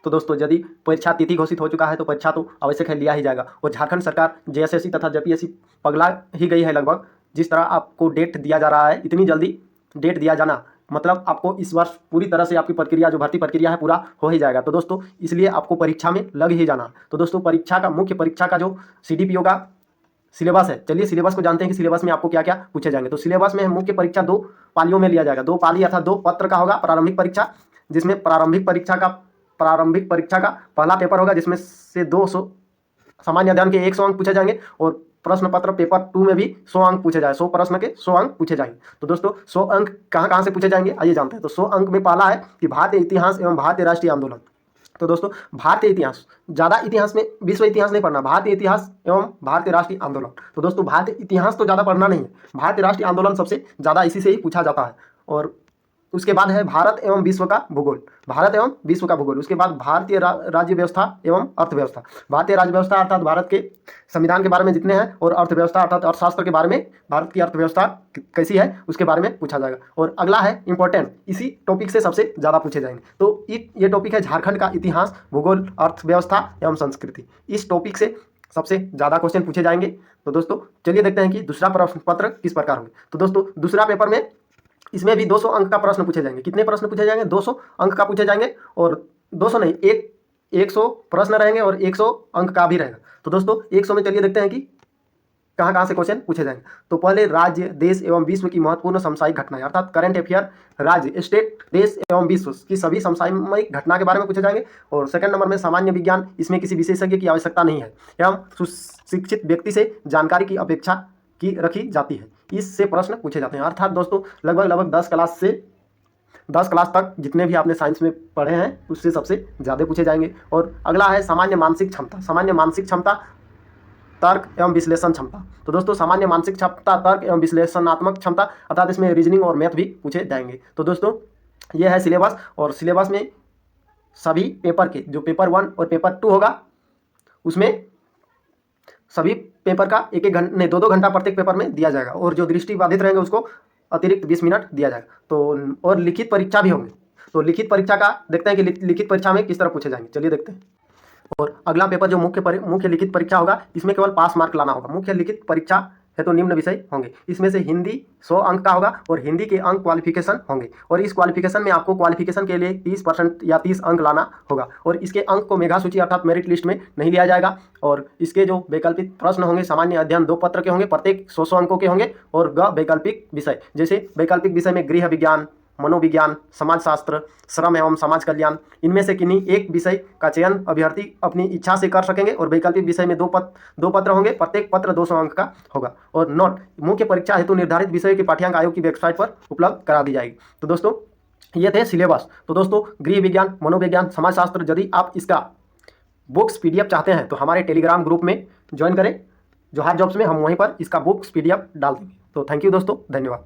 तो दोस्तों यदि परीक्षा तिथि घोषित हो चुका है तो परीक्षा तो आवश्यक है, लिया ही जाएगा। और झारखंड सरकार जेएसएससी तथा जेपीएससी पगला ही गई है लगभग। जिस तरह आपको डेट दिया जा रहा है, इतनी जल्दी डेट दिया जाना मतलब आपको इस वर्ष पूरी तरह से आपकी प्रक्रिया जो भर्ती प्रक्रिया है पूरा हो ही जाएगा। तो दोस्तों इसलिए आपको परीक्षा में लग ही जाना। तो दोस्तों परीक्षा का मुख्य परीक्षा का जो सीडीपीओ का सिलेबस है, चलिए सिलेबस को जानते हैं कि सिलेबस में आपको क्या क्या पूछे जाएंगे। तो सिलेबस में मुख्य परीक्षा 2 पालियों में लिया जाएगा। 2 पाली अर्थात 2 पत्र का होगा प्रारंभिक परीक्षा, जिसमें प्रारंभिक परीक्षा का पहला पेपर होगा, जिसमें से 200 सामान्य अध्ययन के 100 अंक पूछे जाएंगे और प्रश्न पत्र पेपर 2 में भी 100 अंक पूछे जाए, 100 प्रश्न के 100 अंक पूछे जाएंगे। तो दोस्तों 100 अंक कहाँ कहाँ से पूछे जाएंगे आइए जानते हैं। तो 100 अंक में पहला है कि भारतीय इतिहास एवं भारतीय राष्ट्रीय आंदोलन। तो दोस्तों भारतीय इतिहास, ज़्यादा इतिहास में विश्व इतिहास नहीं पढ़ना, भारतीय इतिहास एवं भारतीय राष्ट्रीय आंदोलन। तो दोस्तों भारतीय इतिहास तो ज़्यादा पढ़ना नहीं है, भारतीय राष्ट्रीय आंदोलन सबसे ज़्यादा इसी से ही पूछा जाता है। और उसके बाद है भारत एवं विश्व का भूगोल, भारत एवं विश्व का भूगोल। उसके बाद भारतीय राज्य व्यवस्था एवं अर्थव्यवस्था। भारतीय राज्य व्यवस्था अर्थात भारत के संविधान के बारे में जितने हैं, और अर्थव्यवस्था अर्थात अर्थशास्त्र के बारे में, भारत की अर्थव्यवस्था कैसी है उसके बारे में पूछा जाएगा। और अगला है इंपॉर्टेंट, इसी टॉपिक से सबसे ज़्यादा पूछे जाएंगे। तो ये टॉपिक है झारखंड का इतिहास, भूगोल, अर्थव्यवस्था एवं संस्कृति। इस टॉपिक से सबसे ज़्यादा क्वेश्चन पूछे जाएंगे। तो दोस्तों चलिए देखते हैं कि दूसरा प्रश्न पत्र किस प्रकार होंगे। तो दोस्तों दूसरा पेपर में इसमें भी 200 अंक का प्रश्न पूछे जाएंगे। कितने प्रश्न पूछे जाएंगे? 200 अंक का पूछे जाएंगे। और 200 नहीं, 100 प्रश्न रहेंगे और 100 अंक का भी रहेगा। तो दोस्तों 100 में चलिए देखते हैं कि कहाँ कहाँ से क्वेश्चन पूछे जाएंगे। तो पहले राज्य, देश एवं विश्व की महत्वपूर्ण समसामयिक घटनाएं अर्थात करंट अफेयर, राज्य, स्टेट, देश एवं विश्व की सभी समसामयिक घटना के बारे में पूछे जाएंगे। और सेकंड नंबर में सामान्य विज्ञान, इसमें किसी विशेषज्ञ की आवश्यकता नहीं है एवं सुशिक्षित व्यक्ति से जानकारी की अपेक्षा की रखी जाती है, इससे प्रश्न पूछे जाते हैं। अर्थात दोस्तों लगभग 10 क्लास तक जितने भी आपने साइंस में पढ़े हैं उससे सबसे ज़्यादा पूछे जाएंगे। और अगला है सामान्य मानसिक क्षमता। सामान्य मानसिक क्षमता, तर्क एवं विश्लेषण क्षमता। तो दोस्तों सामान्य मानसिक क्षमता, तर्क एवं विश्लेषणात्मक क्षमता अर्थात इसमें रीजनिंग और मैथ भी पूछे जाएंगे। तो दोस्तों यह है सिलेबस। और सिलेबस में सभी पेपर के जो पेपर 1 और पेपर 2 होगा उसमें सभी पेपर का 1-1 घंटा नहीं 2-2 घंटा प्रत्येक पेपर में दिया जाएगा। और जो दृष्टिबाधित रहेंगे उसको अतिरिक्त 20 मिनट दिया जाएगा। तो और लिखित परीक्षा भी होंगे। तो लिखित परीक्षा का देखते हैं कि लिखित परीक्षा में किस तरह पूछे जाएंगे, चलिए देखते हैं। और अगला पेपर जो मुख्य लिखित परीक्षा होगा, इसमें केवल पास मार्क लाना होगा। मुख्य लिखित परीक्षा है तो निम्न विषय होंगे। इसमें से हिंदी 100 अंक का होगा और हिंदी के अंक क्वालिफिकेशन होंगे। और इस क्वालिफिकेशन में आपको क्वालिफिकेशन के लिए 30% या 30 अंक लाना होगा। और इसके अंक को मेधा सूची अर्थात मेरिट लिस्ट में नहीं लिया जाएगा। और इसके जो वैकल्पिक प्रश्न होंगे, सामान्य अध्ययन 2 पत्र के होंगे, प्रत्येक 100 अंकों के होंगे। और वैकल्पिक विषय, जैसे वैकल्पिक विषय में गृह विज्ञान, मनोविज्ञान, समाजशास्त्र, श्रम एवं समाज कल्याण, इनमें से किन्हीं एक विषय का चयन अभ्यर्थी अपनी इच्छा से कर सकेंगे। और वैकल्पिक विषय में 2 पत्र होंगे, प्रत्येक पत्र 200 अंक का होगा। और नोट मुख्य परीक्षा हेतु निर्धारित विषय की पाठ्यांक आयोग की वेबसाइट पर उपलब्ध करा दी जाएगी। तो दोस्तों ये थे सिलेबस। तो दोस्तों गृह विज्ञान, मनोविज्ञान, समाजशास्त्र, यदि आप इसका बुक्स PDF चाहते हैं तो हमारे टेलीग्राम ग्रुप में ज्वाइन करें, जोहार जॉब्स में। हम वहीं पर इसका बुक्स PDF डाल देंगे। तो थैंक यू दोस्तों, धन्यवाद।